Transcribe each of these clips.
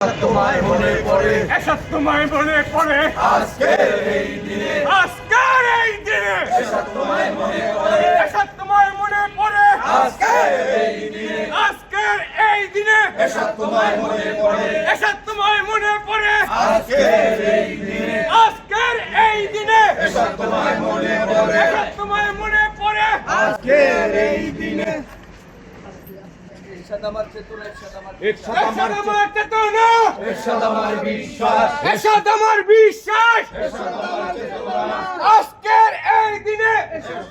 তোমায় মনে পড়ে, এসব তোমায় মনে পড়ে, আজকের এই দিনে, আজকের এই দিনে এসব তোমায় মনে পড়ে, এসব তোমায় মনে পড়ে, আজকের এই দিনে, আজকের এই দিনে এসব তোমায় মনে পড়ে, এসব তোমায় মনে পড়ে, আজকের এই দিনে, আজকের এই দিনে এসব তোমায় মনে পড়ে, এসব তোমায় মনে পড়ে। আজকের এই দিনে। এরশাদ আমার চেতনা, এরশাদ আমার বিশ্বাস, এরশাদ আমার বিশ্বাস, আজকের এই দিনে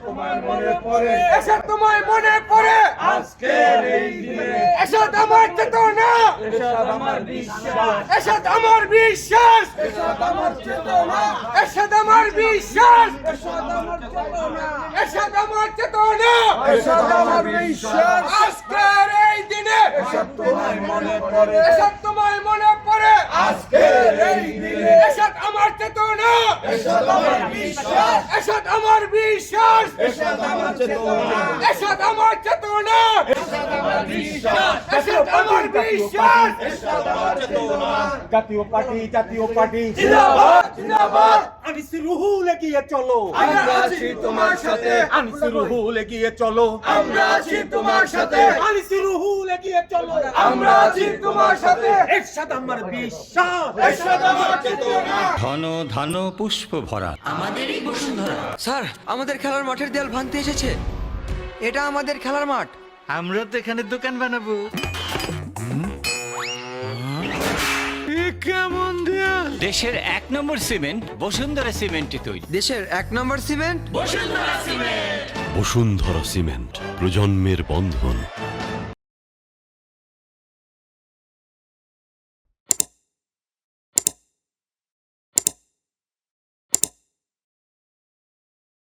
তোমায় মনে পড়ে, এসব তোমায় মনে পড়ে, আজকের এই দিনে, এরশাদ আমার চেতনা, এরশাদ আমার বিশ্বাস, এরশাদ আমার বিশ্বাস, এরশাদ আমার চেতনা, এরশাদ আমার বিশ্বাস, এরশাদ আমার চেতনা, এরশাদ আমার চেতনা, এরশাদ আমার বিশ্বাস, আজকের এই দিনে এরশাদ তোমায় মনে পড়ে, এরশাদ তোমায় মনে পড়ে, আজকের এই দিনে, এরশাদ আমার চেতনা, এরশাদ আমার বিশ্বাস, এরশাদ আমার বিশ্বাস, এরশাদ আমার চেতনা, এরশাদ আমার চেতনা, এরশাদ আমার বিশ্বাস, এরশাদ আমার বিশ্বাস। এরশাদ আমার চেতনা। জাতীয় পার্টি জিন্দাবাদ জিন্দাবাদ, আনিস রুহুল এগিয়ে চলো, আমরা আছি তোমার সাথে, আনিস রুহুল এগিয়ে চলো, আমরা আছি তোমার সাথে, আনিস রুহুল এগিয়ে চলো, আমরা আছি তোমার সাথে, এরশাদ আমার বিশ্বাস, এরশাদ আমার চেতনা। ঘন ধান পুষ্প ভরা স্যার আমাদের খেলার মাঠের দেয়াল ভাঙতে এসেছে। এটা আমাদের খেলার মাঠ। আমরা তো এখানে দোকান বানাবো। কেমন দেয়াল? দেশের 1 নম্বর সিমেন্ট বসুন্ধরা সিমেন্টে তৈরি। দেশের 1 নম্বর সিমেন্ট। বসুন্ধরা সিমেন্ট, প্রজন্মের বন্ধন।